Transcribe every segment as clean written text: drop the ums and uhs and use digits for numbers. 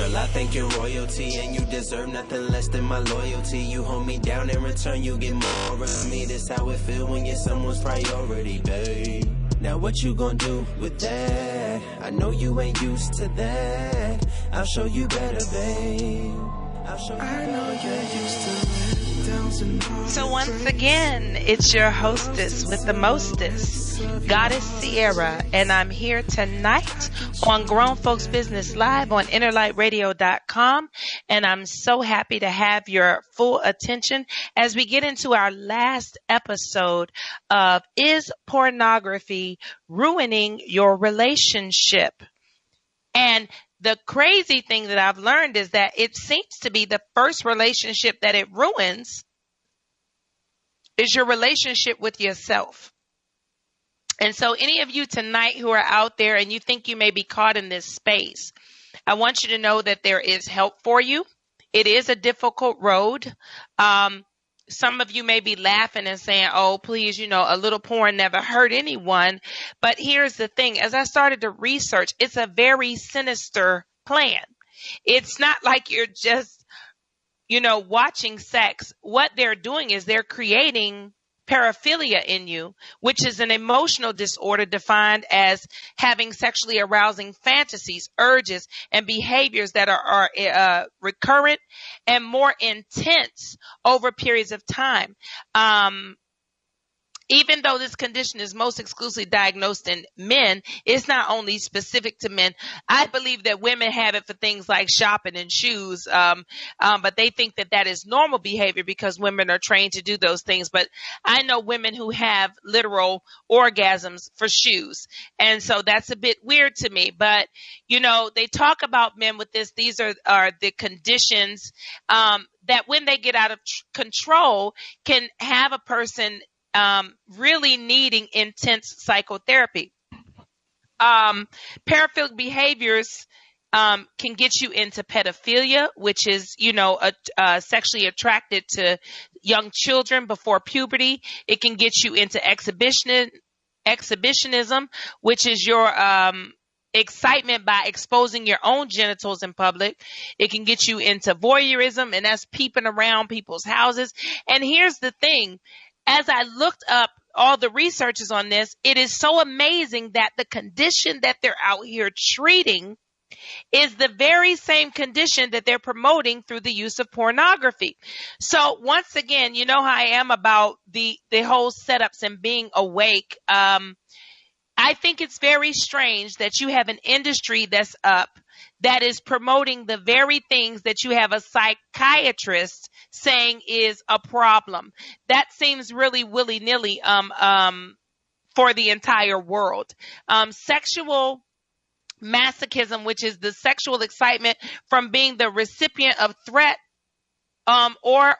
Girl, I think you're royalty, and you deserve nothing less than my loyalty. You hold me down, in return you get more of me. That's how it feel when you're someone's priority, babe. Now what you gonna do with that? I know you ain't used to that. I'll show you better, babe. I know you're used to it. So once again, it's your hostess with the mostest, Goddess Sierra, and I'm here tonight on Grown Folks Business Live on InnerlightRadio.com, and I'm so happy to have your full attention as we get into our last episode of Is Pornography Ruining Your Relationship? And the crazy thing that I've learned is that it seems to be the first relationship that it ruins is your relationship with yourself. And so any of you tonight who are out there and you think you may be caught in this space, I want you to know that there is help for you. It is a difficult road. Some of you may be laughing and saying, oh, please, a little porn never hurt anyone. But here's the thing. As I started to research, it's a very sinister plan. It's not like you're just, watching sex. What they're doing is they're creating paraphilia in you, which is an emotional disorder defined as having sexually arousing fantasies, urges, and behaviors that are recurrent and more intense over periods of time. Even though this condition is most exclusively diagnosed in men, it's not only specific to men. I believe that women have it for things like shopping and shoes, but they think that is normal behavior because women are trained to do those things. But I know women who have literal orgasms for shoes, and so that's a bit weird to me. But, they talk about men with this. These are the conditions that when they get out of control can have a person really needing intense psychotherapy. Paraphilic behaviors can get you into pedophilia, which is, sexually attracted to young children before puberty. It can get you into exhibitionism, which is your excitement by exposing your own genitals in public. It can get you into voyeurism, and that's peeping around people's houses. And here's the thing. As I looked up all the researches on this, it is so amazing that the condition that they're out here treating is the very same condition that they're promoting through the use of pornography. So once again, you know how I am about the whole setups and being awake. I think it's very strange that you have an industry that's up that is promoting the very things that you have a psychiatrist saying is a problem. That seems really willy-nilly for the entire world. Sexual masochism, which is the sexual excitement from being the recipient of threat or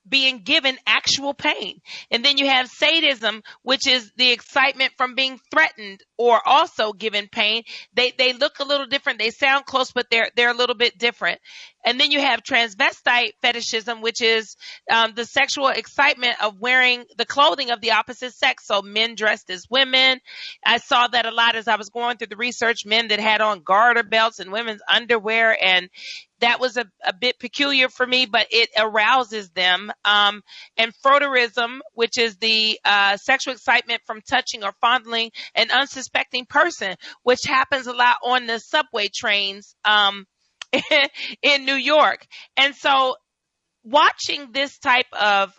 being given actual pain. And then you have sadism, which is the excitement from being threatened or also given pain. They look a little different. They sound close, but they're a little bit different. And then you have transvestite fetishism, which is the sexual excitement of wearing the clothing of the opposite sex. So men dressed as women. I saw that a lot as I was going through the research, men that had on garter belts and women's underwear. And that was a bit peculiar for me, but it arouses them. And frotteurism, which is the sexual excitement from touching or fondling an unsuspecting person, which happens a lot on the subway trains in New York. And so watching this type of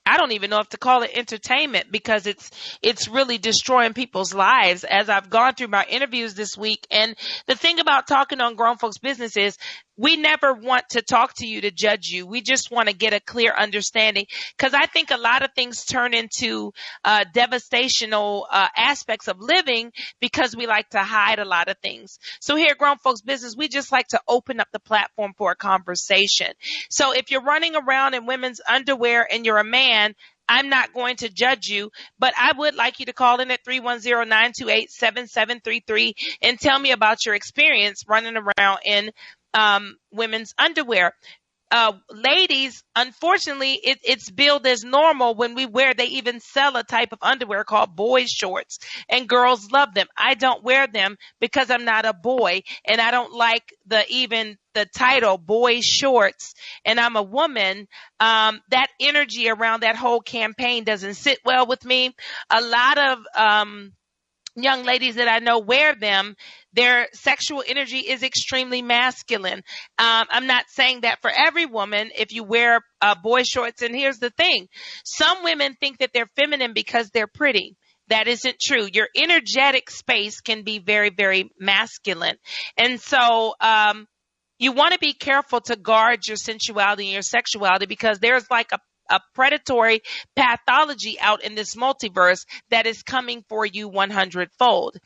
I don't even know if to call it entertainment, because it's really destroying people's lives as I've gone through my interviews this week. And the thing about talking on Grown Folks Business is we never want to talk to you to judge you. We just want to get a clear understanding, because I think a lot of things turn into devastational aspects of living because we like to hide a lot of things. So here at Grown Folks Business, we just like to open up the platform for a conversation. So if you're running around in women's underwear and you're a man, I'm not going to judge you, but I would like you to call in at 310-928-7733 and tell me about your experience running around in women's underwear. ladies, unfortunately, it's billed as normal when we wear. They even sell a type of underwear called boy shorts, and girls love them. I don't wear them because I'm not a boy, and I don't like the title boy shorts, and I'm a woman. That energy around that whole campaign doesn't sit well with me. A lot of young ladies that I know wear them, their sexual energy is extremely masculine. I'm not saying that for every woman if you wear boy shorts. And here's the thing. Some women think that they're feminine because they're pretty. That isn't true. Your energetic space can be very, very masculine. And so, you want to be careful to guard your sensuality and your sexuality, because there's like a predatory pathology out in this multiverse that is coming for you 100-fold.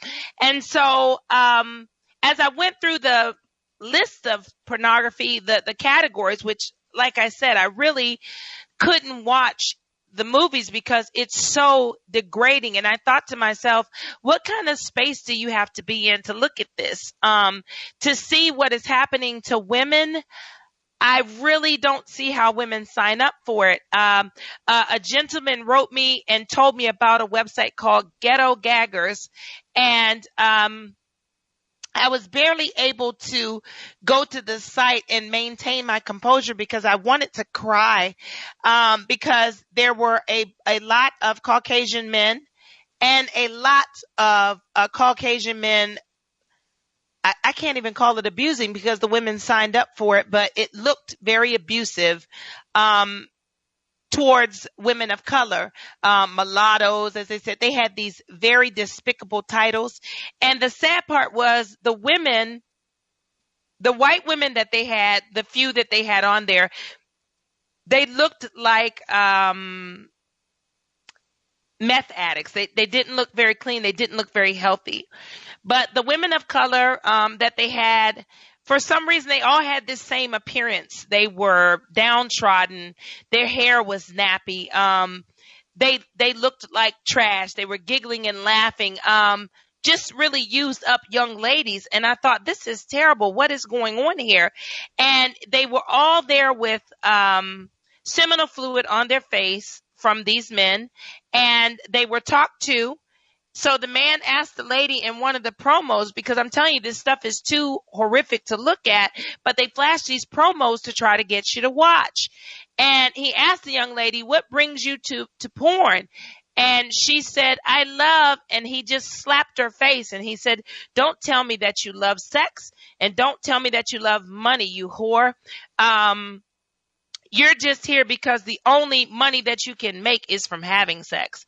And so, as I went through the list of pornography, the categories, which, like I said, I really couldn't watch the movies because it's so degrading. And I thought to myself, what kind of space do you have to be in to look at this? To see what is happening to women, I really don't see how women sign up for it. A gentleman wrote me and told me about a website called Ghetto Gaggers, and I was barely able to go to the site and maintain my composure because I wanted to cry, because there were a lot of Caucasian men and a lot of Caucasian men. I can't even call it abusing because the women signed up for it, but it looked very abusive towards women of color, mulattoes, as they said. They had these very despicable titles. And the sad part was the women, the white women that they had, the few that they had on there, they looked like meth addicts. They didn't look very clean. They didn't look very healthy. But the women of color that they had, for some reason, they all had this same appearance. They were downtrodden. Their hair was nappy. They looked like trash. They were giggling and laughing. Just really used up young ladies. And I thought, this is terrible. What is going on here? And they were all there with seminal fluid on their face from these men. And they were talked to. So the man asked the lady in one of the promos, because I'm telling you, this stuff is too horrific to look at, but they flash these promos to try to get you to watch. And he asked the young lady, what brings you to porn? And she said, I love, and he just slapped her face. And he said, don't tell me that you love sex, and don't tell me that you love money, you whore. You're just here because the only money that you can make is from having sex.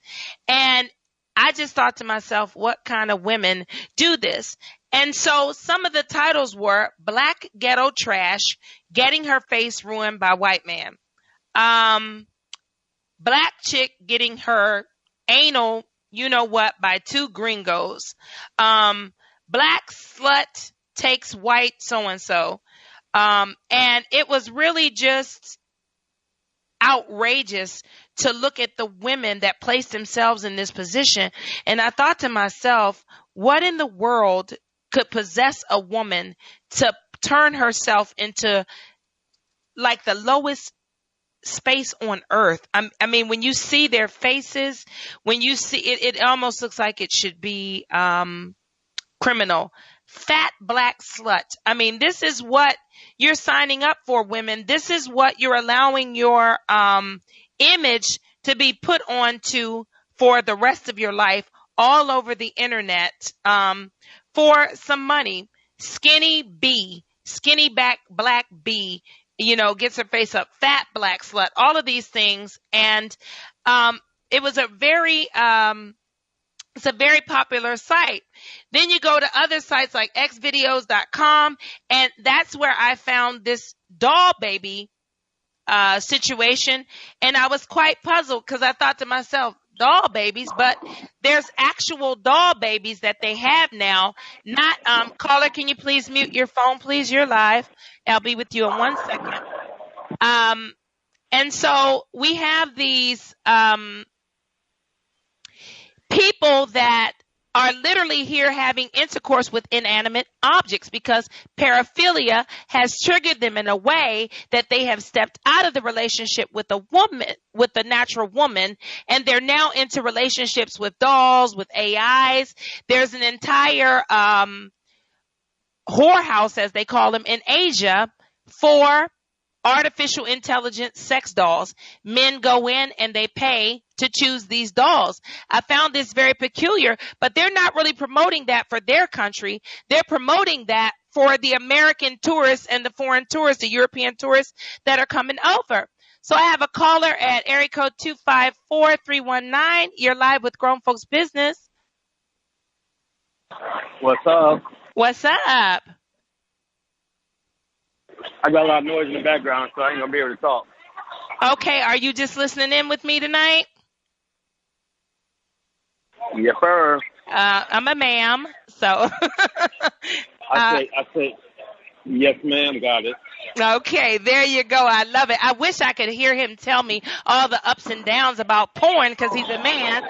And I just thought to myself, what kind of women do this? And so some of the titles were Black Ghetto Trash, Getting Her Face Ruined by White Man. Black Chick Getting Her Anal, you know what, by Two Gringos. Black Slut Takes White So-and-so. And it was really just outrageous to look at the women that placed themselves in this position. And I thought to myself, what in the world could possess a woman to turn herself into like the lowest space on earth? I mean, when you see their faces, when you see it, it almost looks like it should be criminal. Fat black slut. I mean, this is what you're signing up for, women. This is what you're allowing your image to be put onto for the rest of your life, all over the internet, for some money. Skinny B, skinny back black B, gets her face up. Fat black slut. All of these things, and it was it's a very popular site. Then you go to other sites like xvideos.com, and that's where I found this doll baby situation. And I was quite puzzled because I thought to myself, doll babies, but there's actual doll babies that they have now. Not, caller, can you please mute your phone, please? You're live. I'll be with you in 1 second. And so we have these people that are literally here having intercourse with inanimate objects because paraphilia has triggered them in a way that they have stepped out of the relationship with a woman, with the natural woman, and they're now into relationships with dolls, with AIs. There's an entire whorehouse, as they call them, in Asia for artificial intelligence sex dolls. Men go in and they pay to choose these dolls. I found this very peculiar, but they're not really promoting that for their country. They're promoting that for the American tourists and the foreign tourists, the European tourists that are coming over. So I have a caller at area code 254-319. You're live with Grown Folks Business. What's up? What's up? I got a lot of noise in the background, so I ain't gonna be able to talk. Okay, are you just listening in with me tonight? Yes, sir. I'm a ma'am, so. I say, yes, ma'am, got it. Okay, there you go. I love it. I wish I could hear him tell me all the ups and downs about porn because he's a man,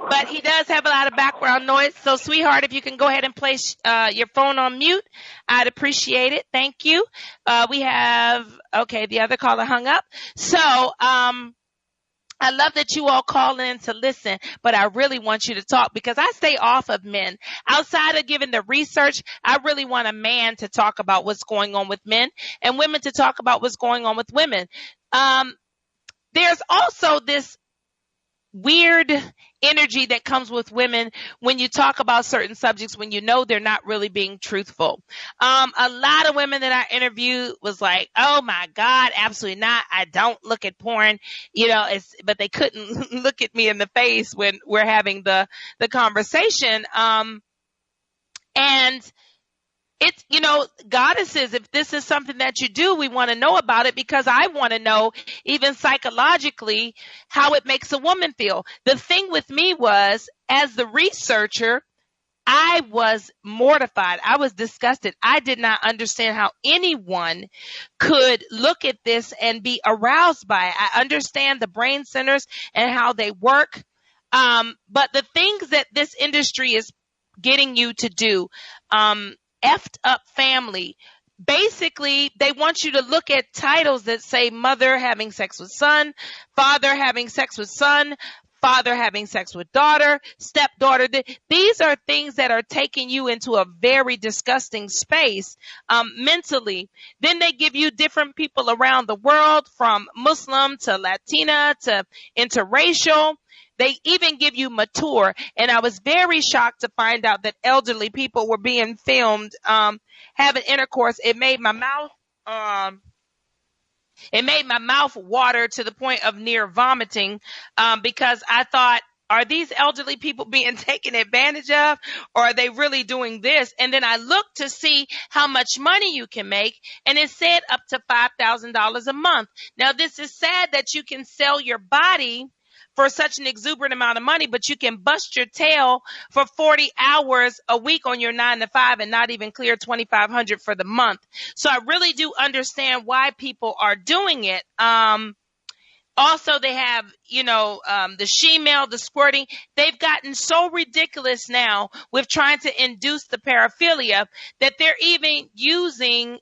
but he does have a lot of background noise. So, sweetheart, if you can go ahead and place your phone on mute, I'd appreciate it. Thank you. The other caller hung up. So, I love that you all call in to listen, but I really want you to talk because I stay off of men. Outside of giving the research, I really want a man to talk about what's going on with men and women to talk about what's going on with women. There's also this weird energy that comes with women when you talk about certain subjects when you know they're not really being truthful. A lot of women that I interviewed was like, oh my God, absolutely not. I don't look at porn, but they couldn't look at me in the face when we're having the conversation. And it's, goddesses, if this is something that you do, we want to know about it because I want to know, even psychologically, how it makes a woman feel. The thing with me was, as the researcher, I was mortified. I was disgusted. I did not understand how anyone could look at this and be aroused by it. I understand the brain centers and how they work. But the things that this industry is getting you to do, effed up family. Basically, they want you to look at titles that say mother having sex with son, father having sex with son, father having sex with daughter, stepdaughter. These are things that are taking you into a very disgusting space mentally. Then they give you different people around the world, from Muslim to Latina to interracial. They even give you mature. And I was very shocked to find out that elderly people were being filmed having intercourse. It made my mouth water to the point of near vomiting because I thought, are these elderly people being taken advantage of, or are they really doing this? And then I looked to see how much money you can make, and it said up to $5,000 a month. Now, this is sad that you can sell your body for such an exuberant amount of money, but you can bust your tail for 40 hours a week on your 9 to 5 and not even clear $2,500 for the month. So I really do understand why people are doing it. Also, they have, the she-male, the squirting. They've gotten so ridiculous now with trying to induce the paraphilia that they're even using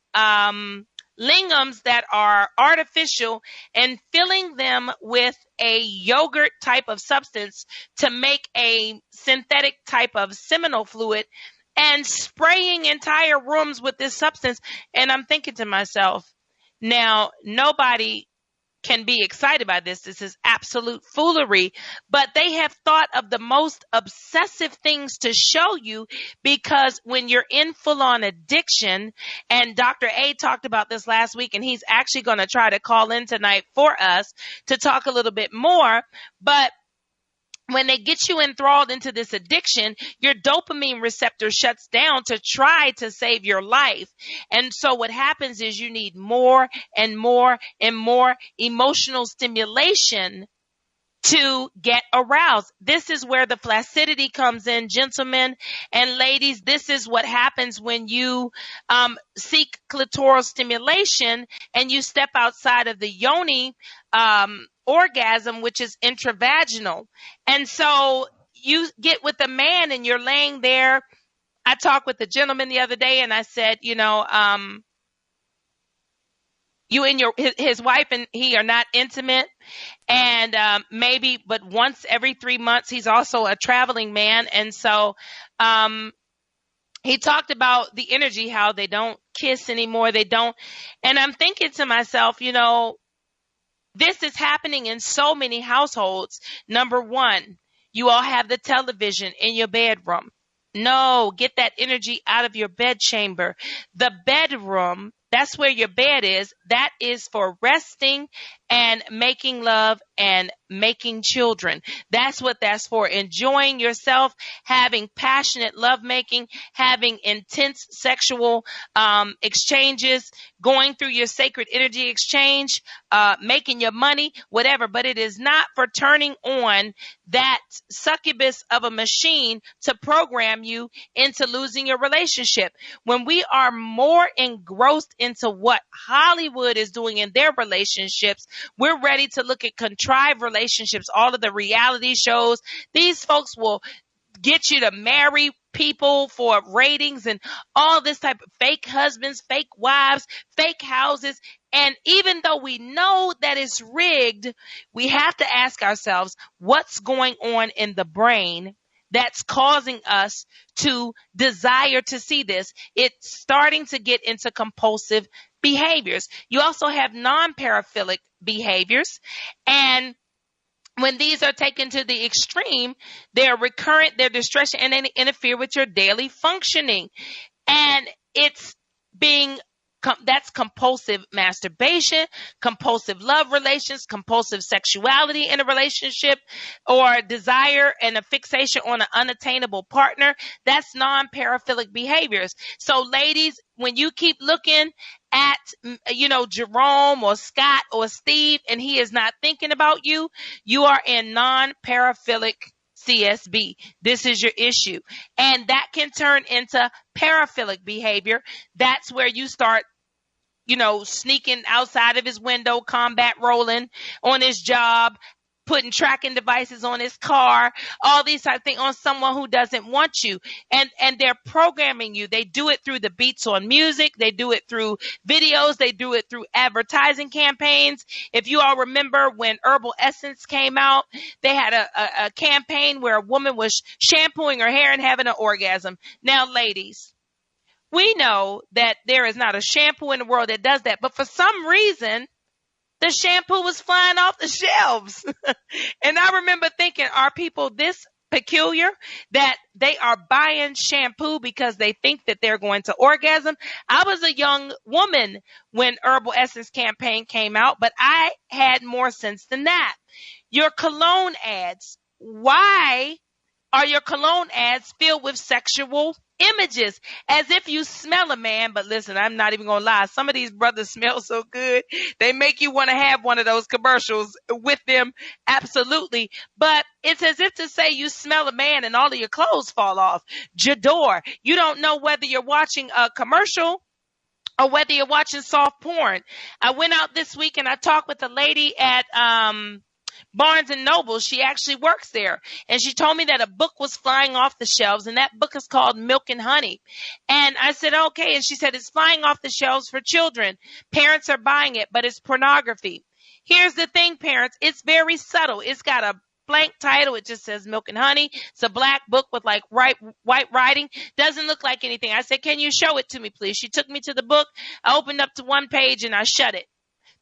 lingams that are artificial and filling them with a yogurt type of substance to make a synthetic type of seminal fluid and spraying entire rooms with this substance. And I'm thinking to myself, now, nobody can be excited by this. This is absolute foolery, but they have thought of the most obsessive things to show you, because when you're in full-on addiction, and Dr. A talked about this last week, and he's actually going to try to call in tonight for us to talk a little bit more, but when they get you enthralled into this addiction, your dopamine receptor shuts down to try to save your life. And so what happens is you need more and more and more emotional stimulation to get aroused. This is where the flaccidity comes in, gentlemen and ladies. This is what happens when you seek clitoral stimulation and you step outside of the yoni orgasm, which is intravaginal. And so you get with a man and you're laying there. I talked with a gentleman the other day and I said, you and his wife and he are not intimate, and maybe, but once every 3 months, he's also a traveling man. And so he talked about the energy, how they don't kiss anymore. They don't. And I'm thinking to myself, this is happening in so many households. Number one, you all have the television in your bedroom. No, get that energy out of your bed chamber. The bedroom, that's where your bed is. That is for resting and making love and making children. That's what that's for. Enjoying yourself, having passionate lovemaking, having intense sexual exchanges, going through your sacred energy exchange, making your money, whatever. But it is not for turning on that succubus of a machine to program you into losing your relationship. When we are more engrossed into what Hollywood is doing in their relationships, we're ready to look at contrived relationships, all of the reality shows. These folks will get you to marry people for ratings and all this type of fake husbands, fake wives, fake houses. And even though we know that it's rigged, we have to ask ourselves, what's going on in the brain that's causing us to desire to see this? It's starting to get into compulsive behaviors. You also have non-paraphilic behaviors. And when these are taken to the extreme, they're recurrent, they're distressing, and they interfere with your daily functioning. And it's that's compulsive masturbation, compulsive love relations, compulsive sexuality in a relationship, or desire and a fixation on an unattainable partner. That's non-paraphilic behaviors. So ladies, when you keep looking at, Jerome or Scott or Steve, and he is not thinking about you, you are in non-paraphilic CSB. This is your issue. And that can turn into paraphilic behavior. That's where you start, sneaking outside of his window, combat rolling on his job, putting tracking devices on his car, all these type of things on someone who doesn't want you. And they're programming you. They do it through the beats on music. They do it through videos. They do it through advertising campaigns. If you all remember when Herbal Essence came out, they had a campaign where a woman was shampooing her hair and having an orgasm. Now, ladies, we know that there is not a shampoo in the world that does that. But for some reason, the shampoo was flying off the shelves. And I remember thinking, are people this peculiar that they are buying shampoo because they think that they're going to orgasm? I was a young woman when Herbal Essence campaign came out, but I had more sense than that. Your cologne ads. Why are your cologne ads filled with sexual images, as if you smell a man? But listen, I'm not even gonna lie, some of these brothers smell so good they make you want to have one of those commercials with them. Absolutely. But it's as if to say you smell a man and all of your clothes fall off. Jador, you don't know whether you're watching a commercial or whether you're watching soft porn. I went out this week and I talked with a lady at Barnes and Noble. She actually works there. And she told me that a book was flying off the shelves, and that book is called Milk and Honey. And I said, okay. And she said, it's flying off the shelves for children. Parents are buying it, but it's pornography. Here's the thing, parents. It's very subtle. It's got a blank title. It just says Milk and Honey. It's a black book with like white writing. Doesn't look like anything. I said, can you show it to me, please? She took me to the book. I opened up to one page and I shut it.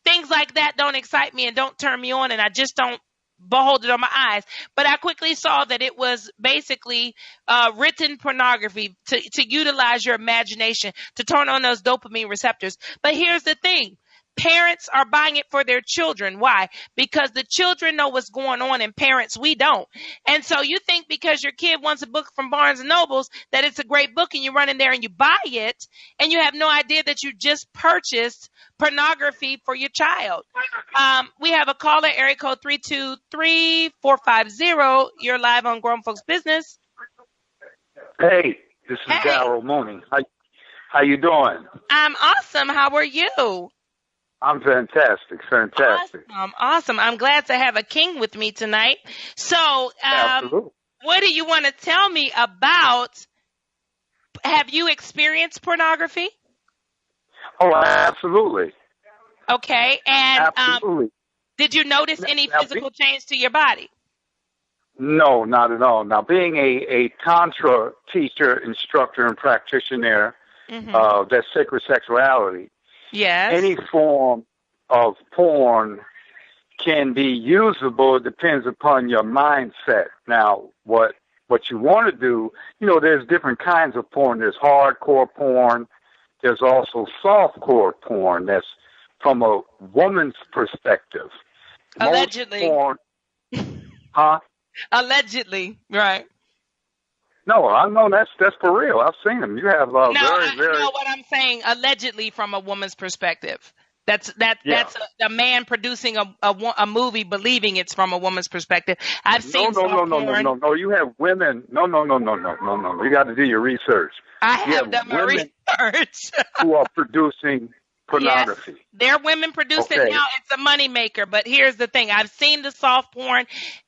Things like that don't excite me and don't turn me on, and I just don't behold it on my eyes. But I quickly saw that it was basically written pornography to utilize your imagination, to turn on those dopamine receptors. But here's the thing. Parents are buying it for their children. Why? Because the children know what's going on and parents, we don't. And so you think because your kid wants a book from Barnes and Nobles that it's a great book, and you run in there and you buy it, and you have no idea that you just purchased pornography for your child. We have a caller, area code 323-450. You're live on Grown Folks Business. Hey, this is Daryl Mooney. How you doing? I'm awesome. How are you? I'm fantastic. Awesome. I'm glad to have a king with me tonight. So, absolutely. what do you want to tell me about? Have you experienced pornography? Oh, absolutely. Okay. And Absolutely. did you notice any Now, physical change to your body? no, not at all. Now, being a Tantra teacher, instructor, and practitioner, that's sacred sexuality, Yes. any form of porn can be usable. It depends upon your mindset. Now, what you want to do, there's different kinds of porn. There's hardcore porn. There's also softcore porn. That's from a woman's perspective. Allegedly. Most porn, huh? Allegedly, right? No, I know that's for real. I've seen them. You have No, very. no. What I'm saying, allegedly, from a woman's perspective. That's a man producing a movie believing it's from a woman's perspective. I've seen No. You have women. No. You got to do your research. I have done my research. Who are producing pornography. Yes, they're women producing now. It's a moneymaker. But here's the thing. I've seen the soft porn.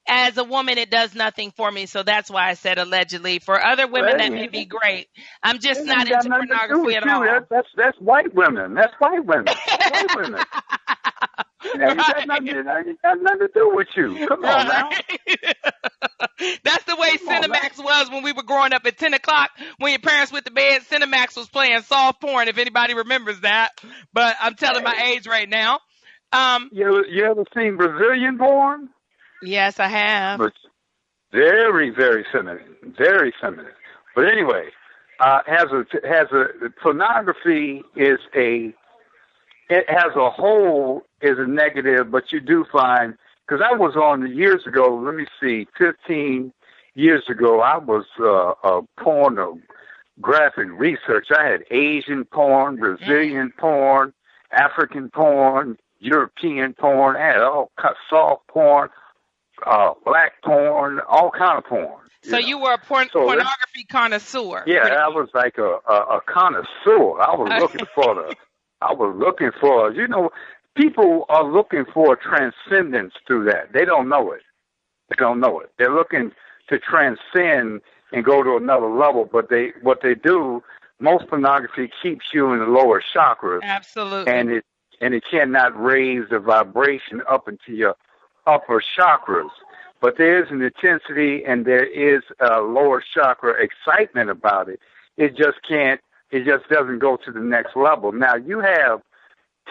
As a woman, it does nothing for me. So that's why I said allegedly. For other women, that may be great. I'm just not into pornography at all. That's white women. That's white women. White women. That got nothing to do with you. Come on now. That's the way Cinemax was when we were growing up at 10 o'clock. When your parents went to bed, Cinemax was playing soft porn, if anybody remembers that. But I'm telling my age right now. You ever seen Brazilian porn? Yes, I have. But very, very feminine. Very feminine. But anyway, pornography it has a whole is a negative, but you do find, because I was on years ago, 15 years ago, I was a pornographic research. I had Asian porn, Brazilian porn, African porn, European porn, I had all soft porn, black porn, all kind of porn. So you were a pornography connoisseur. Yeah, I was like a connoisseur. I was looking for people are looking for transcendence through that. They don't know it. They're looking to transcend and go to another level, but what they do, most pornography keeps you in the lower chakras. Absolutely. And it cannot raise the vibration up into your upper chakras. But there is an intensity and there is a lower chakra excitement about it. It just doesn't go to the next level. Now you have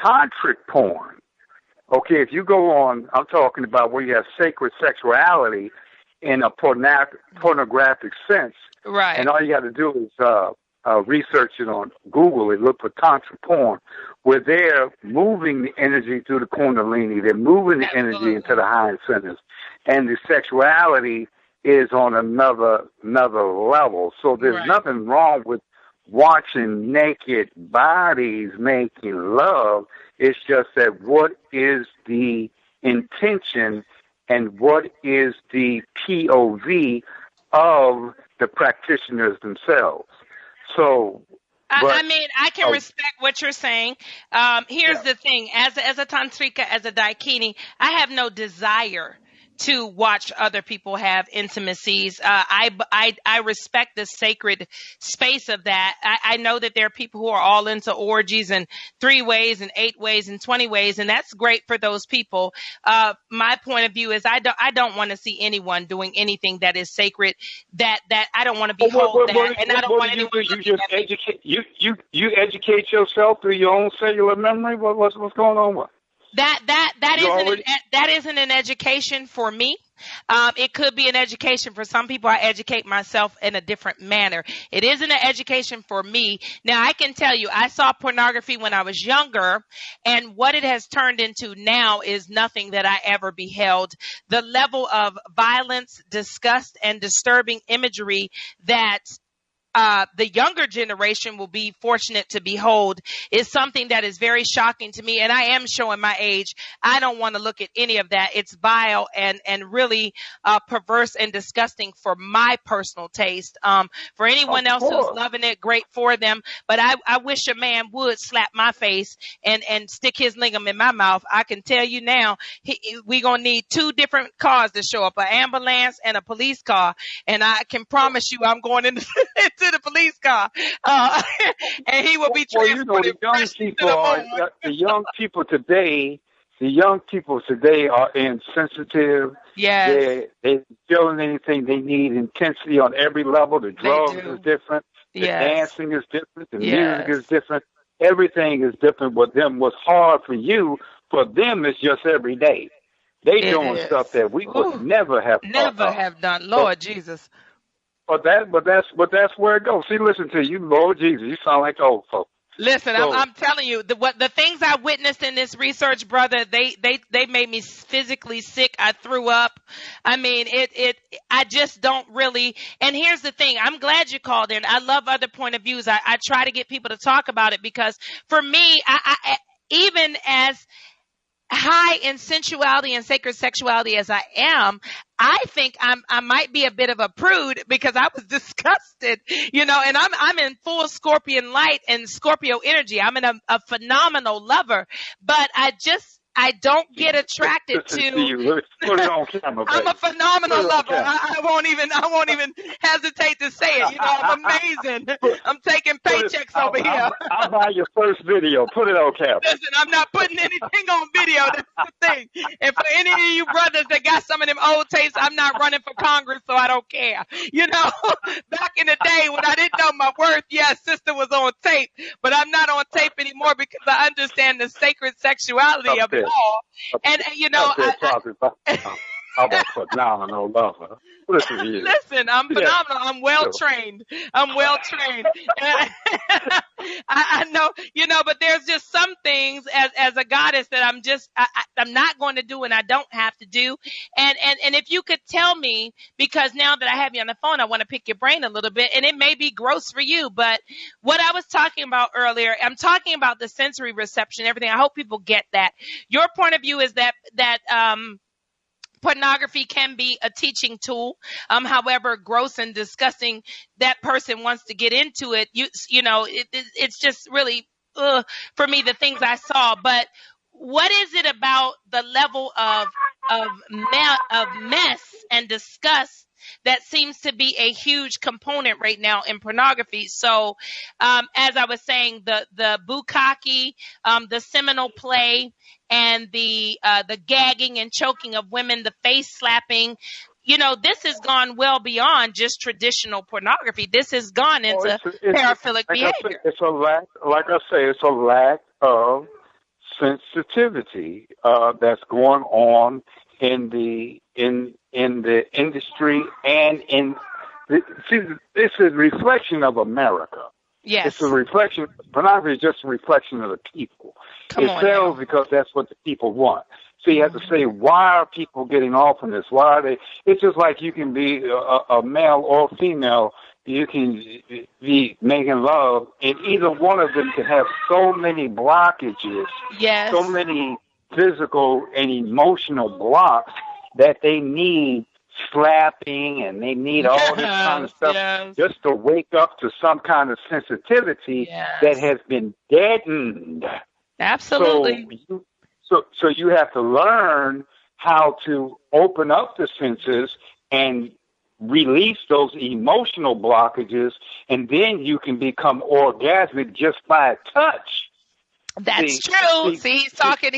tantric porn. Okay, if you go on, I'm talking about where you have sacred sexuality in a pornographic sense. Right. And all you got to do is research it on Google and look for tantric porn, where they're moving the energy through the kundalini. They're moving the energy into the higher centers. And the sexuality is on another level. So there's nothing wrong with watching naked bodies making love. It's just that what is the intention and what is the POV of the practitioners themselves. So, I can respect what you're saying. Here's the thing. As a tantrika, as a daikini, I have no desire to watch other people have intimacies. I respect the sacred space of that. I know that there are people who are all into orgies and 3 ways and 8 ways and 20 ways, and that's great for those people. My point of view is I don't want to see anyone doing anything that is sacred. That I don't want to behold that, and I don't want anyone looking at me. You educate yourself through your own cellular memory. What's going on with? That isn't an education for me. It could be an education for some people. I educate myself in a different manner. It isn't an education for me. Now, I can tell you, I saw pornography when I was younger, and what it has turned into now is nothing that I ever beheld. The level of violence, disgust, and disturbing imagery that the younger generation will be fortunate to behold is something that is very shocking to me. And I am showing my age. I don't want to look at any of that. It's vile and really perverse and disgusting for my personal taste. For anyone else who's loving it, great for them. But I wish a man would slap my face and stick his lingam in my mouth. I can tell you now, we're going to need 2 different cars to show up, an ambulance and a police car. And I can promise you I'm going into the police car. And he will be transported. The young people today are insensitive. Yes. They're feeling anything they need intensity on every level. The drugs is different. The dancing is different. The music is different. Everything is different with them. What's hard for you, for them, it's just every day. They doing stuff that we would never have done. Lord Jesus. But that's where it goes. See, listen to you, Lord Jesus. You sound like the old folks. Listen, I'm telling you, the things I witnessed in this research, brother, they made me physically sick. I threw up. I mean, I just don't really. And here's the thing. I'm glad you called in. I love other point of views. I try to get people to talk about it because for me, I even as high in sensuality and sacred sexuality as I am, I think I might be a bit of a prude because I was disgusted, and I'm in full Scorpion light and Scorpio energy. I'm in a phenomenal lover, but I don't get attracted to. Put it on camera, I'm a phenomenal lover. I won't even hesitate to say it. I'm amazing. I'm taking paychecks over here. I'll buy your first video. Put it on camera. Listen, I'm not putting anything on video. That's the thing. And for any of you brothers that got some of them old tapes, I'm not running for Congress, so I don't care. Back in the day when I didn't know my worth, sister was on tape, but I'm not on tape anymore because I understand the sacred sexuality of it all. And I'm a phenomenal lover. Listen to you. Listen, I'm phenomenal. I'm well trained. I know, but there's just some things as a goddess that I'm not going to do and I don't have to do. And if you could tell me, because now that I have you on the phone, I want to pick your brain a little bit, and it may be gross for you, but what I was talking about earlier, I'm talking about the sensory reception, everything. I hope people get that. Your point of view is that pornography can be a teaching tool. However gross and disgusting that person wants to get into it, it's just really for me the things I saw. But what is it about the level of mess and disgust that seems to be a huge component right now in pornography? So, as I was saying, the bukkake, the seminal play, and the gagging and choking of women, the face slapping, this has gone well beyond just traditional pornography. This has gone into paraphilic behavior. It's a lack of sensitivity that's going on in the industry and it's a reflection of America. Yes. It's a reflection. Pornography is just a reflection of the people. It sells because that's what the people want. So you have to say, why are people getting off on this? Why are they? It's just like you can be a male or female. You can be making love, and either one of them can have so many blockages, so many physical and emotional blocks that they need slapping and they need all this kind of stuff just to wake up to some kind of sensitivity that has been deadened. Absolutely. So you have to learn how to open up the senses and release those emotional blockages, and then you can become orgasmic just by touch. That's true. See, he's talking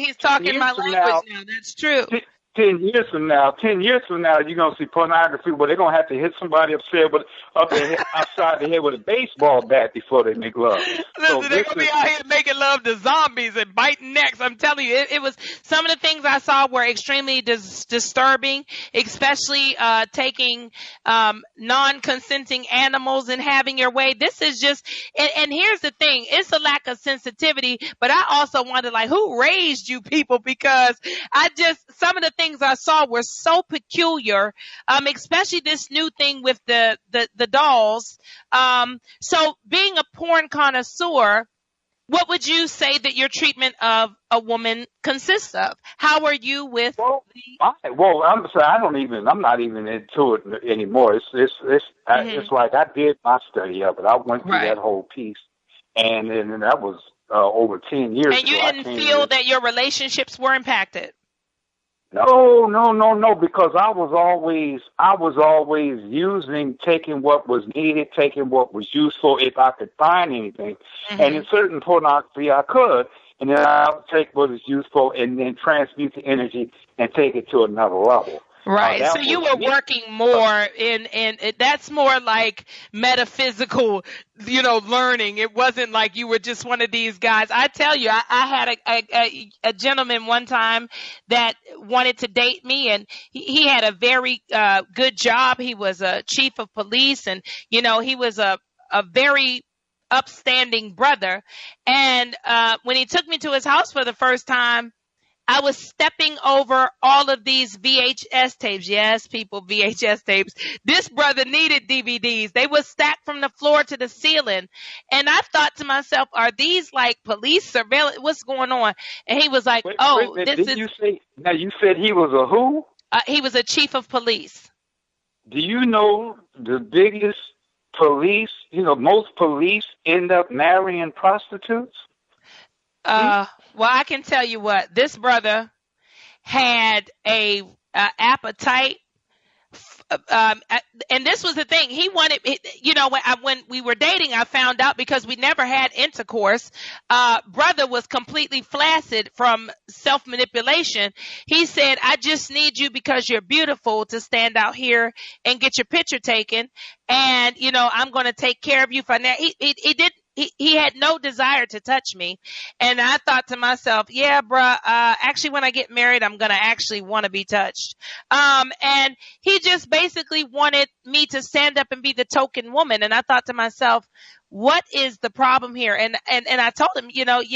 my language now. That's true. 10 years from now, you're going to see pornography where they're going to have to hit somebody outside the head with a baseball bat before they make love. Listen, they're going to be out here making love to zombies and biting necks. I'm telling you, it was some of the things I saw were extremely disturbing, especially taking non-consenting animals and having your way. This is just, and here's the thing, it's a lack of sensitivity, but I also wonder, who raised you people? Because some of the things I saw were so peculiar, especially this new thing with the dolls. So being a porn connoisseur, what would you say that your treatment of a woman consists of? How are you with I'm sorry, I'm not even into it anymore. It's like I did my study of it. I went through that whole piece, and that was over 10 years ago. And you didn't feel that your relationships were impacted? No, because I was always taking what was needed, taking what was useful if I could find anything. And in certain pornography I could, and then I would take what is useful and then transmute the energy and take it to another level. Right. So you were working more in that's more like metaphysical, learning. It wasn't like you were just one of these guys. I tell you, I had a gentleman one time that wanted to date me, and he had a very good job. He was a chief of police, and he was a very upstanding brother. And when he took me to his house for the first time, I was stepping over all of these VHS tapes. Yes, people, VHS tapes. This brother needed DVDs. They were stacked from the floor to the ceiling. And I thought to myself, are these like police surveillance? What's going on? And he was like, you said he was a who? He was a chief of police. Do you know the biggest police, most police end up marrying prostitutes? Well, I can tell you what, this brother had a appetite. And this was the thing. He wanted, when we were dating, I found out because we never had intercourse. Brother was completely flaccid from self-manipulation. He said, I just need you because you're beautiful to stand out here and get your picture taken. And, I'm going to take care of you for now. He had no desire to touch me. And I thought to myself, yeah, bruh, actually, when I get married, I'm going to actually want to be touched. And he just basically wanted me to stand up and be the token woman. And I thought to myself, what is the problem here? And I told him,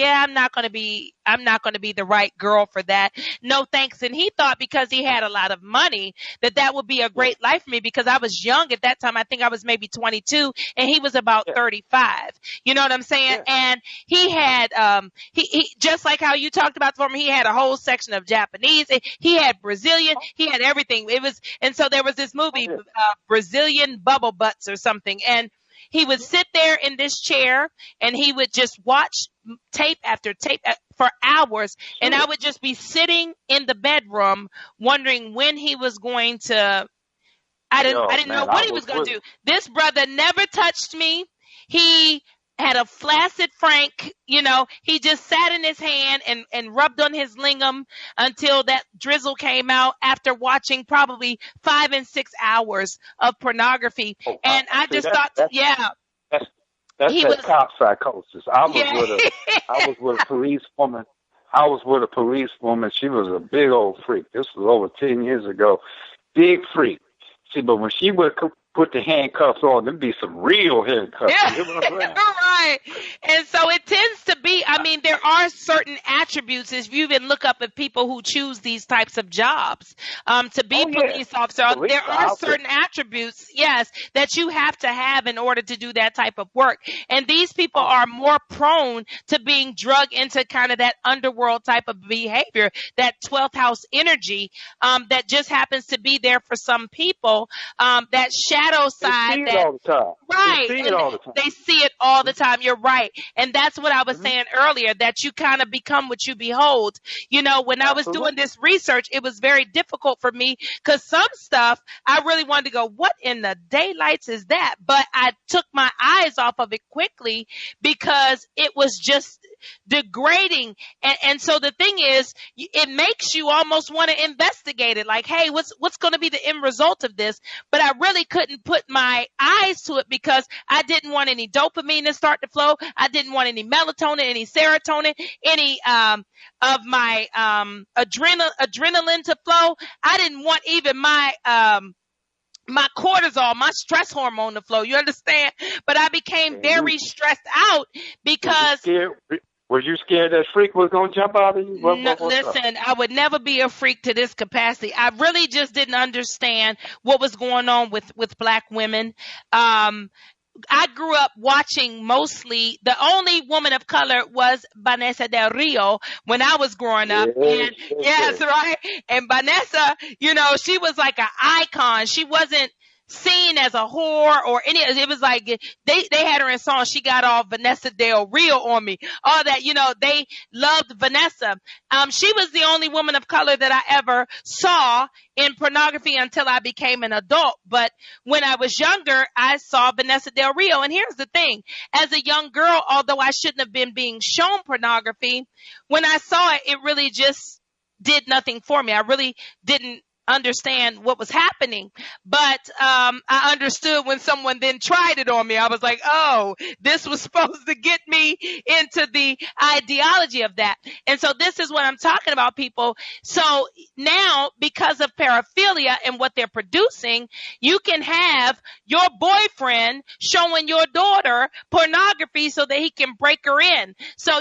I'm not going to be the right girl for that. No, thanks. And he thought because he had a lot of money that would be a great life for me, because I was young at that time. I think I was maybe 22 and he was about 35. You know what I'm saying? Yeah. And he had, he just like how you talked about for me, he had a whole section of Japanese. He had Brazilian. He had everything. And so there was this movie, Brazilian Bubble Butts or something. And he would sit there in this chair and he would just watch tape after tape for hours. And I would just be sitting in the bedroom wondering when he was going to, I didn't know what he was going to do. This brother never touched me. He had a flaccid frank, he just sat in his hand and rubbed on his lingam until that drizzle came out after watching probably 5 and 6 hours of pornography. And I just thought, That's cop psychosis. I was with a policewoman. I was with a policewoman. She was a big old freak. This was over 10 years ago. Big freak. See, but when she would put the handcuffs on, there'd be some real handcuffs. Yeah. Right. And so it tends to be, there are certain attributes, if you even look up at people who choose these types of jobs, to be police officer, there are certain attributes, yes, that you have to have in order to do that type of work. And these people are more prone to being drugged into kind of that underworld type of behavior, that 12th house energy, that just happens to be there for some people, that shadow side. They see it all the time. Right. They see it all the time. They see it all the time. You're right. And that's what I was saying earlier, that you kind of become what you behold. When I was doing this research, it was very difficult for me because some stuff I really wanted to go, what in the daylights is that? But I took my eyes off of it quickly because it was just degrading. And so the thing is, it makes you almost want to investigate it. Like, hey, what's going to be the end result of this? But I really couldn't put my eyes to it because I didn't want any dopamine to start to flow. I didn't want any melatonin, any serotonin, any of my adrenaline to flow. I didn't want even my cortisol, my stress hormone to flow. You understand? But I became very stressed out because Were you scared that freak was gonna jump out of you? No, What's up? listen, I would never be a freak to this capacity. I really just didn't understand what was going on with black women. I grew up watching mostly, the only woman of color was Vanessa Del Rio when I was growing up. And yes, right. And Vanessa, she was like an icon. She wasn't seen as a whore or any, it was like they had her in songs. She got all Vanessa Del Rio on me, all that, they loved Vanessa. She was the only woman of color that I ever saw in pornography until I became an adult. But when I was younger, I saw Vanessa Del Rio. And here's the thing, as a young girl, although I shouldn't have been being shown pornography, when I saw it, it really just did nothing for me. I really didn't understand what was happening, but I understood when someone then tried it on me. I was like, oh, this was supposed to get me into the ideology of that. And so this is what I'm talking about, people. So now, because of paraphilia and what they're producing, you can have your boyfriend showing your daughter pornography so that he can break her in. So,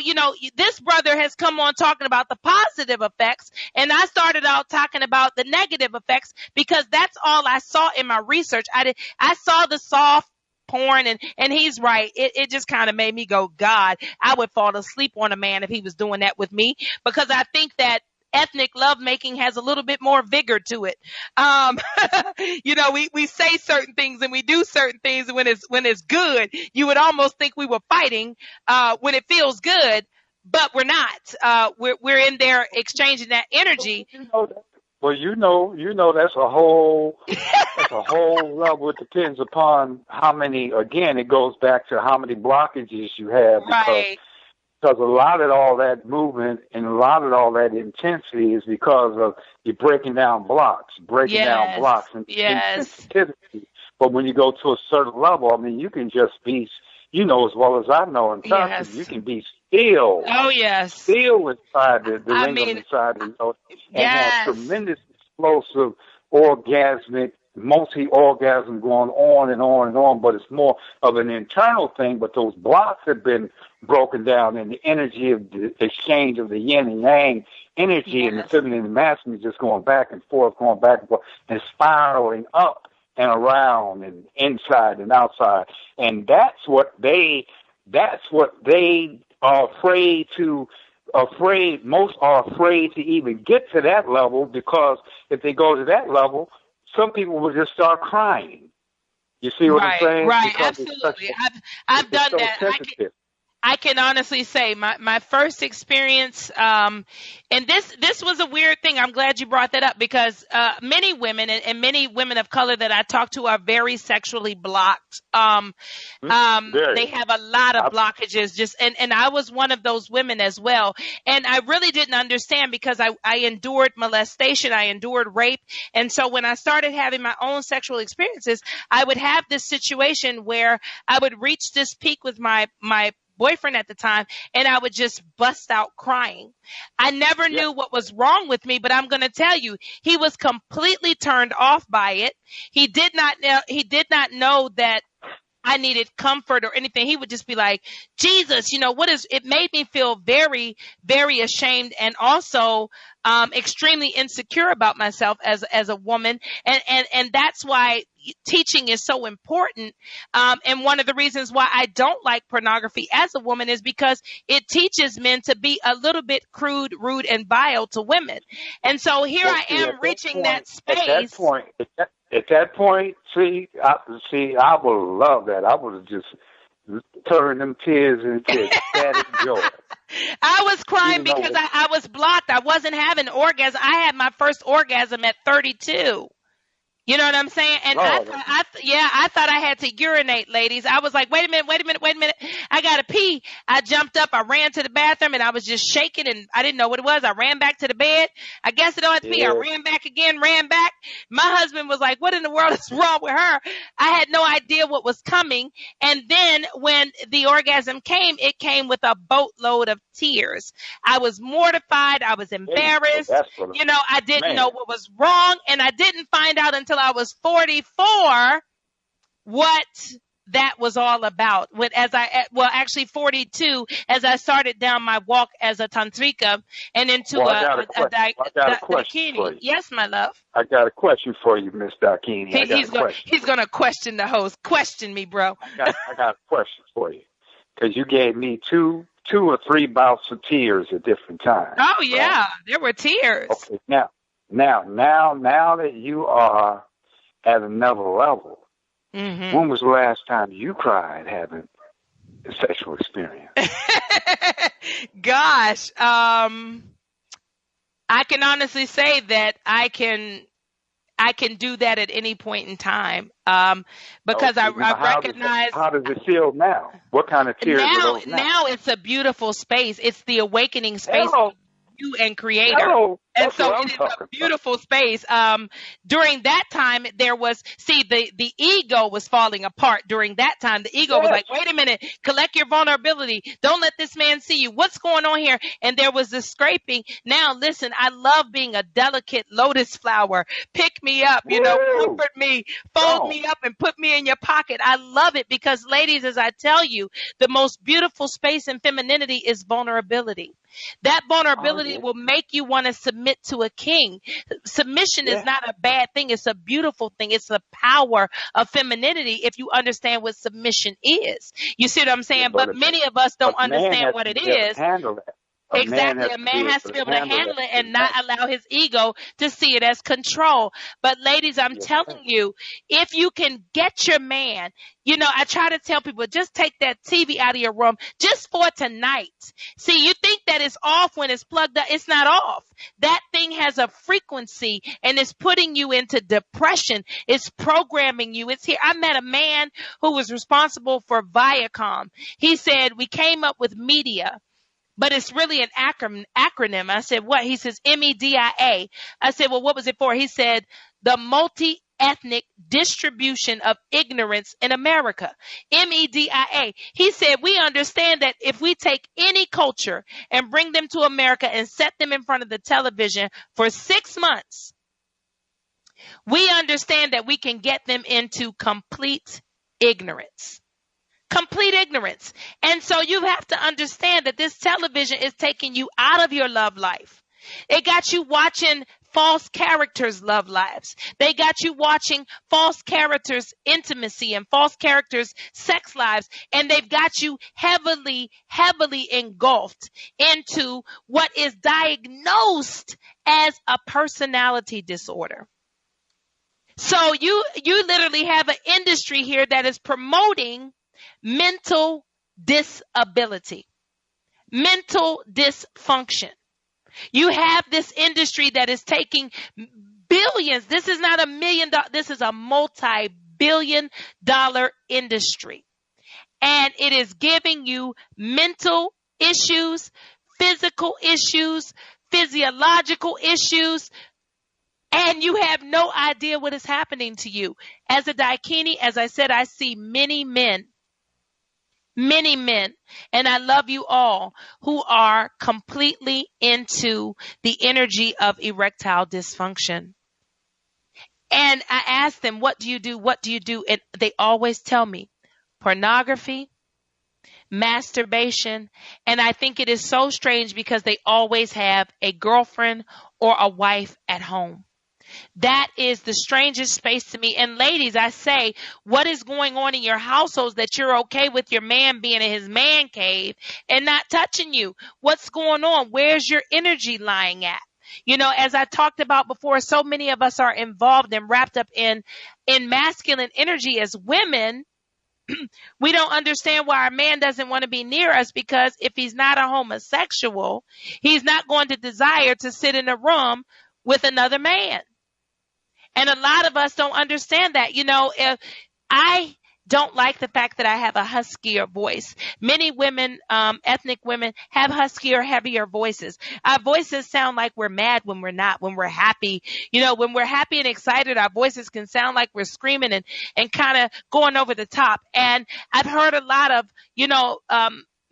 this brother has come on talking about the positive effects, and I started out talking about the negative effects because that's all I saw in my research. I saw the soft porn, and he's right. It just kind of made me go, God, I would fall asleep on a man if he was doing that with me, because I think that ethnic lovemaking has a little bit more vigor to it. We say certain things and we do certain things when it's good. You would almost think we were fighting when it feels good, but we're not. We're in there exchanging that energy. Well, that's a whole level. It depends upon how many. Again, it goes back to how many blockages you have, because a lot of all that movement and a lot of all that intensity is because of you breaking down blocks, and intensity. But when you go to a certain level, I mean, you can just be, as well as I know in Texas, you can be still. Oh, yes. Still inside the ring of inside, and have tremendous explosive orgasmic, multi-orgasm going on and on and on, but it's more of an internal thing. But those blocks have been broken down, and the energy of the exchange of the yin and yang energy and the feminine and masculine just going back and forth, and spiraling up and around and inside and outside. And that's what they are most are afraid to even get to that level, because if they go to that level, some people will just start crying. You see what I'm saying? Right, because absolutely. I've done that. I can honestly say my first experience, and this was a weird thing. I'm glad you brought that up, because many women and many women of color that I talk to are very sexually blocked. They have a lot of blockages, and I was one of those women as well. And I really didn't understand, because I endured molestation, I endured rape. And so when I started having my own sexual experiences, I would have this situation where I would reach this peak with my boyfriend at the time, and I would just bust out crying. I never knew what was wrong with me, but I'm going to tell you, he was completely turned off by it. He did not know that I needed comfort or anything. He would just be like, Jesus, it made me feel very, very ashamed, and also extremely insecure about myself as a woman. And that's why teaching is so important. And one of the reasons why I don't like pornography as a woman is because it teaches men to be a little bit crude, rude, and vile to women. And so here I am reaching that space. At that point, I would love that. I would have just turned them tears into ecstatic joy. I was crying because I was blocked. I wasn't having orgasm. I had my first orgasm at 32. You know what I'm saying? And I thought I had to urinate, ladies. I was like, wait a minute. I got to pee. I jumped up. I ran to the bathroom, and I was just shaking, and I didn't know what it was. I ran back to the bed. I guess I don't have to pee. I ran back again, ran back. My husband was like, what in the world is wrong with her? I had no idea what was coming. And then when the orgasm came, it came with a boatload of tears. I was mortified. I was embarrassed. I didn't know what was wrong, and I didn't find out until I was 44 what that was all about. Actually 42, as I started down my walk as a tantrika and into I got a question for you. Yes, my love. I got a question for you, Miss Dakini. He's going to question the host. Question me, bro. I got a question for you, because you gave me two or three bouts of tears at different times. Oh yeah, right? There were tears. Okay, now that you are at another level, when was the last time you cried having a sexual experience? Gosh, I can honestly say that I can do that at any point in time, because I recognize. How does it feel now? What kind of tears are those now? Now it's a beautiful space. It's the awakening space. Hello. You and Creator. Hello. And so it is a beautiful space. During that time, there was, the ego was falling apart during that time. The ego was like, wait a minute, collect your vulnerability. Don't let this man see you. What's going on here? And there was this scraping. Now, listen, I love being a delicate lotus flower. Pick me up, comfort me, fold me up and put me in your pocket. I love it because, ladies, as I tell you, the most beautiful space in femininity is vulnerability. That vulnerability will make you want to submit to a king. Submission is not a bad thing. It's a beautiful thing. It's the power of femininity if you understand what submission is. You see what I'm saying? But many of us don't understand what it is. Exactly. A man has to be able to handle it and not allow his ego to see it as control. But ladies, I'm telling you, if you can get your man, I try to tell people, just take that TV out of your room just for tonight. See, you think that it's off when it's plugged up. It's not off. That thing has a frequency and it's putting you into depression. It's programming you. It's here. I met a man who was responsible for Viacom. He said, we came up with media, but it's really an acronym. I said, what? He says, MEDIA. I said, well, what was it for? He said, the multi-ethnic distribution of ignorance in America. MEDIA. He said, we understand that if we take any culture and bring them to America and set them in front of the television for 6 months, we understand that we can get them into complete ignorance. Complete ignorance. And so you have to understand that this television is taking you out of your love life. It got you watching false characters' love lives. They got you watching false characters' intimacy and false characters' sex lives. And they've got you heavily, heavily engulfed into what is diagnosed as a personality disorder. So you literally have an industry here that is promoting mental disability, mental dysfunction. You have this industry that is taking billions. This is not $1 million. This is a multi-billion-dollar industry. And it is giving you mental issues, physical issues, physiological issues, and you have no idea what is happening to you. As a Daikini, as I said, I see many men, and I love you all, who are completely into the energy of erectile dysfunction. And I ask them, what do you do? What do you do? And they always tell me pornography, masturbation. And I think it is so strange because they always have a girlfriend or a wife at home. That is the strangest space to me. And ladies, I say, what is going on in your households that you're okay with your man being in his man cave and not touching you? What's going on? Where's your energy lying at? As I talked about before, so many of us are involved and wrapped up in masculine energy as women. We don't understand why our man doesn't want to be near us, because if he's not a homosexual, he's not going to desire to sit in a room with another man. And a lot of us don't understand that. If I don't like the fact that I have a huskier voice. Many women, ethnic women, have huskier, heavier voices. Our voices sound like we're mad when we're not, when we're happy. When we're happy and excited, our voices can sound like we're screaming and kind of going over the top. And I've heard a lot of,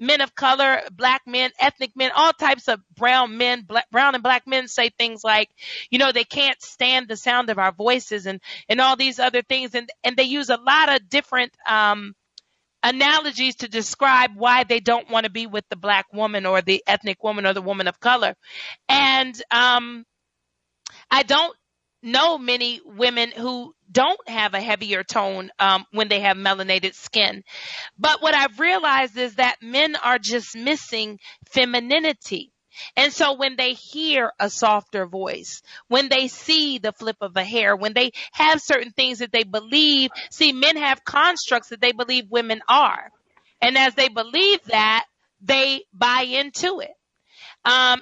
men of color, black men, ethnic men, all types of brown men, brown and black men say things like, they can't stand the sound of our voices and all these other things. And they use a lot of different analogies to describe why they don't want to be with the black woman or the ethnic woman or the woman of color. And I don't know many women who don't have a heavier tone when they have melanated skin. But what I've realized is that men are just missing femininity. And so when they hear a softer voice, when they see the flip of a hair, when they have certain things that they believe, see, men have constructs that they believe women are. And as they believe that, they buy into it.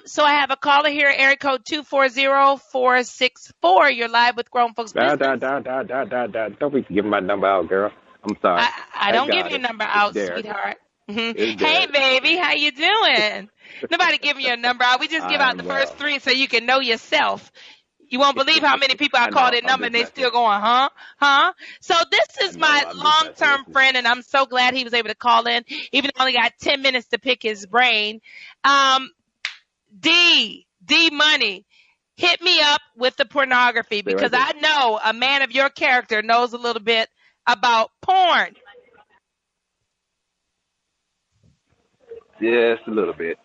So I have a caller here, area code 240-464. You're live with Grown Folks Business. Don't be giving my number out, girl. I'm sorry. I don't give your number out, sweetheart. Hey, baby, how you doing? Nobody giving your number out. We just give out the first three so you can know yourself. You won't believe how many people I call their number and they still going, huh? So this is my long-term friend, and I'm so glad he was able to call in, even though I only got 10 minutes to pick his brain. D Money, hit me up with the pornography, because I know a man of your character knows a little bit about porn. Just a little bit.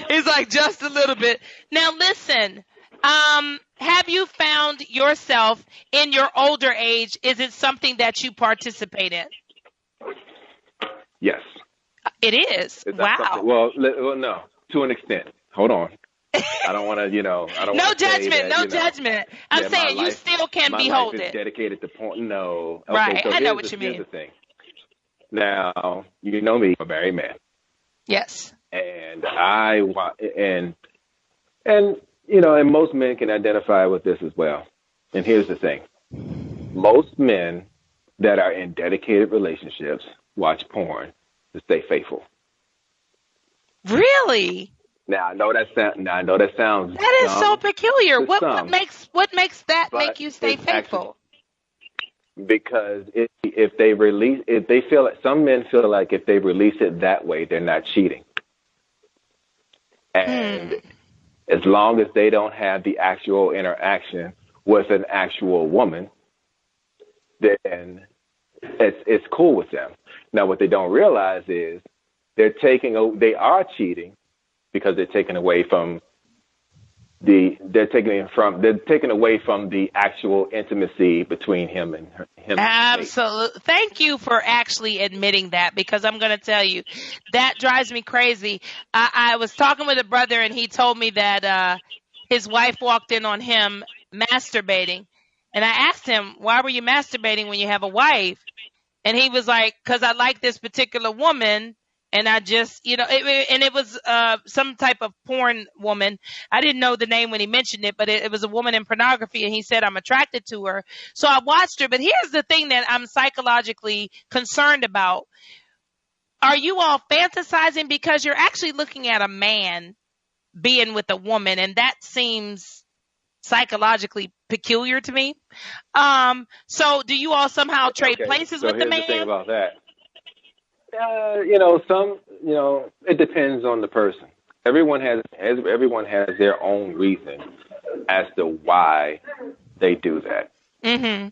He's like, just a little bit. Now listen, have you found yourself in your older age? Is it something that you participate in? Yes. It is. Wow. Well, no, to an extent. Hold on. I don't want to, I don't. No judgment. No judgment. I'm saying you still can behold it. My life is dedicated to porn. No. Okay, right. So I know what you mean. Here's the thing. Now, you know me, I'm a married man. Yes. And I want, and most men can identify with this as well. And here's the thing. Most men that are in dedicated relationships watch porn to stay faithful. Really? Now I know that sounds. That is so peculiar. What makes that but make you stay faithful? Because if they feel like, some men feel like if they release it that way, they're not cheating. And as long as they don't have the actual interaction with an actual woman, then it's cool with them. Now, what they don't realize is they are cheating because they're taking away from the actual intimacy between him and her. Absolutely. Thank you for actually admitting that, because I'm going to tell you, that drives me crazy. I was talking with a brother, and he told me that his wife walked in on him masturbating. And I asked him, why were you masturbating when you have a wife? And he was like, because I like this particular woman. And I just, it was some type of porn woman. I didn't know the name when he mentioned it, but it was a woman in pornography. And he said, I'm attracted to her. So I watched her. But here's the thing that I'm psychologically concerned about. Are you all fantasizing because you're actually looking at a man being with a woman? And that seems psychologically peculiar to me. So do you all somehow trade places with the man? Here's the thing about that. It depends on the person. Everyone has their own reason as to why they do that. Mm-hmm.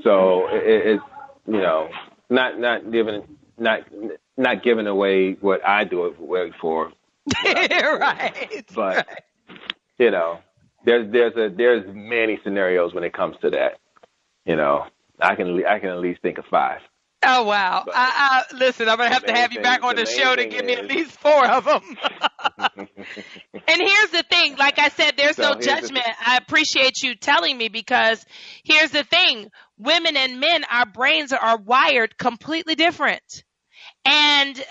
So it's not giving away what I do it for. Right. But there's many scenarios when it comes to that. I can at least think of 5. Oh, wow. Listen, I'm going to have you back on the show to give me at least 4 of them. And here's the thing. Like I said, there's no judgment. I appreciate you telling me, because here's the thing. Women and men, our brains are wired completely different. And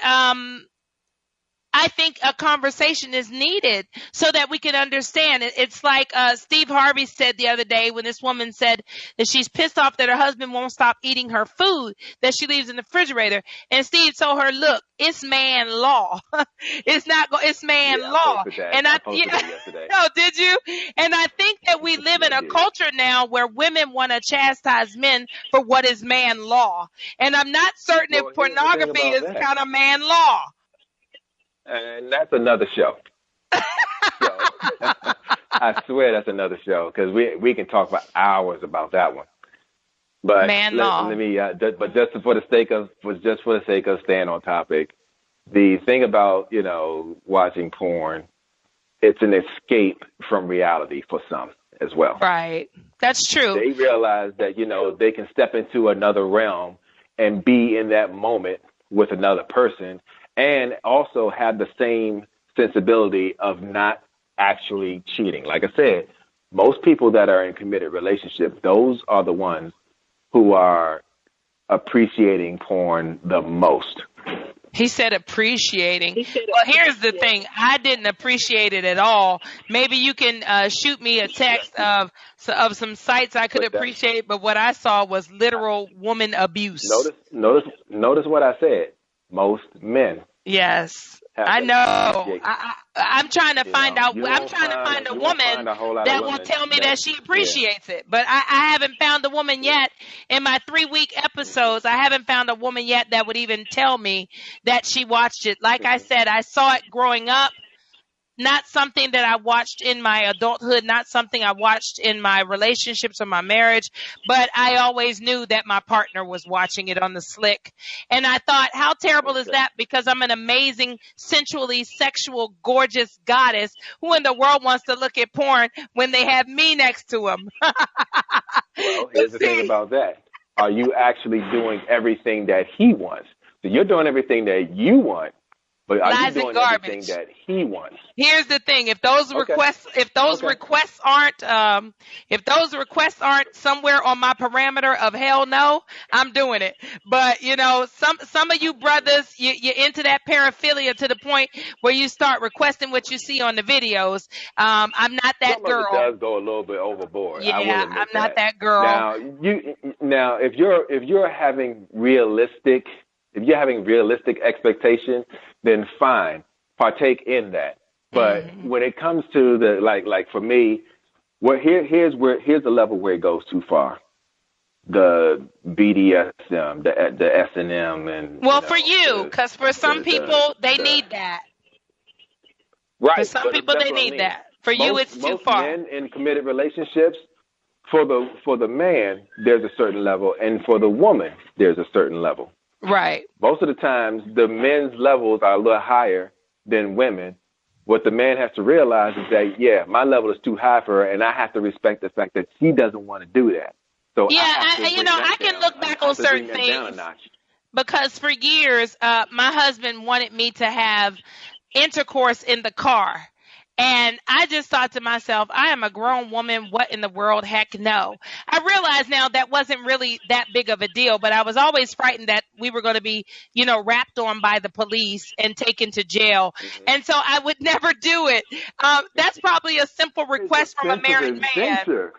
I think a conversation is needed so that we can understand. It's like Steve Harvey said the other day, when this woman said that she's pissed off that her husband won't stop eating her food that she leaves in the refrigerator. And Steve told her, look, it's man law. It's man law. And I no, did you? And I think that we live in a culture now where women want to chastise men for what is man law. And I'm not certain if pornography is kind of man law. And that's another show. I swear that's another show, because we can talk for hours about that one. But Man let law. me, but just for the sake of staying on topic, the thing about, watching porn, it's an escape from reality for some as well. Right. That's true. They realize that, they can step into another realm and be in that moment with another person and also have the same sensibility of not actually cheating. Like I said, most people that are in committed relationships, those are the ones who are appreciating porn the most. He said appreciating. Well, here's the thing. I didn't appreciate it at all. Maybe you can shoot me a text of some sites I could appreciate, but what I saw was literal woman abuse. Notice what I said. Most men. Yes, I know. I'm trying to find out. I'm trying to find a woman that will tell me that she appreciates it. But I haven't found a woman yet. In my 3-week episodes, I haven't found a woman yet that would even tell me that she watched it. Like I said, I saw it growing up. Not something that I watched in my adulthood, not something I watched in my relationships or my marriage, but I always knew that my partner was watching it on the slick. And I thought, how terrible is that? Because I'm an amazing, sensually sexual, gorgeous goddess. Who in the world wants to look at porn when they have me next to them? Well, here's the thing about that. Are you actually doing everything that he wants? So you're doing everything that you want. But are you doing everything that he wants? Here's the thing: if those requests aren't somewhere on my parameter of hell no, I'm doing it. But some of you brothers, you're into that paraphilia to the point where you start requesting what you see on the videos. I'm not that girl. It does go a little bit overboard. Yeah, I will admit I'm not that girl. Now, if you're having realistic expectation, then fine, partake in that. But when it comes to the like for me, here's the level where it goes too far. The BDSM, the S&M, and for you, because for some people they need that. Right. For some people they need that. For you, it's too far. Most men in committed relationships, for the man, there's a certain level, and for the woman, there's a certain level. Right. Most of the times, the men's levels are a little higher than women. What the man has to realize is that, my level is too high for her, and I have to respect the fact that she doesn't want to do that. So I can look back on certain things because for years, my husband wanted me to have intercourse in the car. And I just thought to myself, I am a grown woman. What in the world? Heck no. I realize now that wasn't really that big of a deal, but I was always frightened that we were going to be, rapped on by the police and taken to jail. Mm-hmm. And so I would never do it. That's probably a simple request from a married man.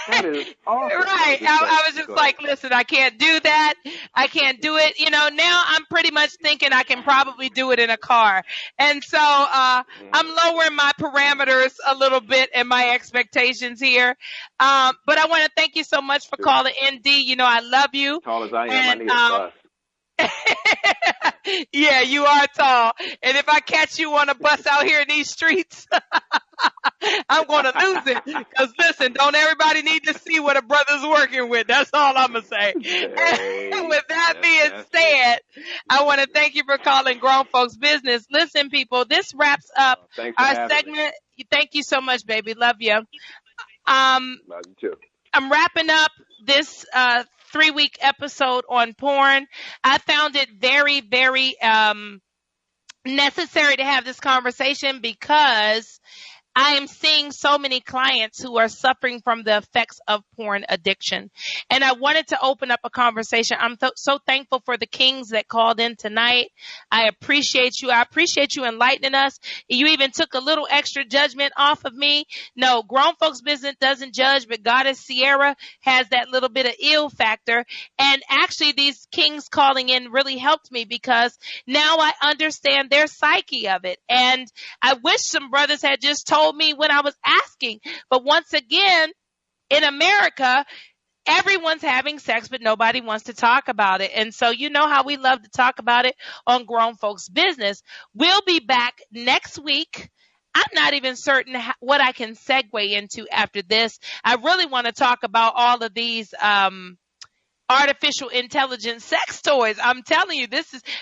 That is awesome. Right. I was just like, listen, I can't do that. I can't do it. Now I'm pretty much thinking I can probably do it in a car. And so I'm lowering my parameters a little bit and my expectations here. But I want to thank you so much for calling ND. I love you. As tall as I am, I need a bus. Yeah, you are tall. And if I catch you on a bus out here in these streets, I'm going to lose it. Because listen, don't everybody need to see what a brother's working with. That's all I'm going to say. And with that being said, I want to thank you for calling Grown Folks Business. Listen, people, this wraps up our segment. Thank you so much, baby. Love you. Love you too. I'm wrapping up this 3-week episode on porn. I found it very, very necessary to have this conversation because I am seeing so many clients who are suffering from the effects of porn addiction. And I wanted to open up a conversation. I'm so thankful for the kings that called in tonight. I appreciate you. I appreciate you enlightening us. You even took a little extra judgment off of me. No, Grown Folks Business doesn't judge, but Goddess Sierra has that little bit of ill factor. And actually, these kings calling in really helped me because now I understand their psyche of it. And I wish some brothers had just told me when I was asking. But once again, in America, everyone's having sex, but nobody wants to talk about it. And so you know how we love to talk about it on Grown Folks Business. We'll be back next week. I'm not even certain what I can segue into after this. I really want to talk about all of these artificial intelligence sex toys. I'm telling you,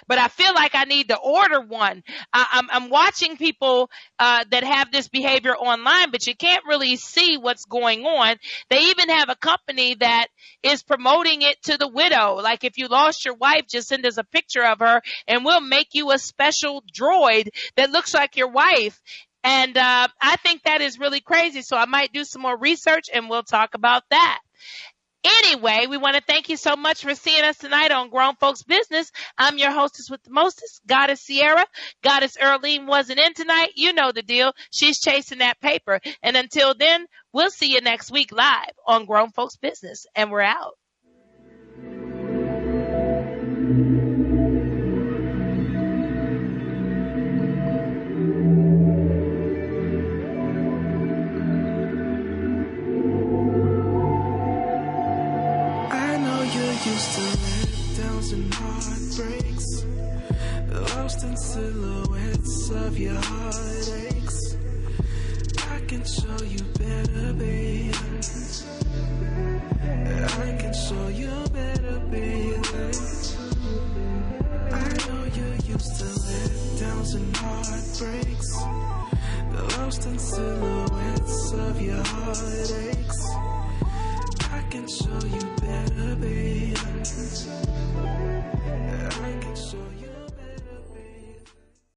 but I feel like I need to order one. I'm watching people that have this behavior online, but you can't really see what's going on. They even have a company that is promoting it to the widow. Like, if you lost your wife, just send us a picture of her and we'll make you a special droid that looks like your wife. And I think that is really crazy. So I might do some more research and we'll talk about that. Anyway, we want to thank you so much for seeing us tonight on Grown Folks Business. I'm your hostess with the mostest, Goddess Sierra. Goddess Earlene wasn't in tonight. You know the deal. She's chasing that paper. And until then, we'll see you next week live on Grown Folks Business. And we're out. Used to letdowns and heartbreaks, lost in silhouettes of your heartaches. I can show you better, babe. I can show you better, babe. I know you used to letdowns and heartbreaks, lost in silhouettes of your heartaches.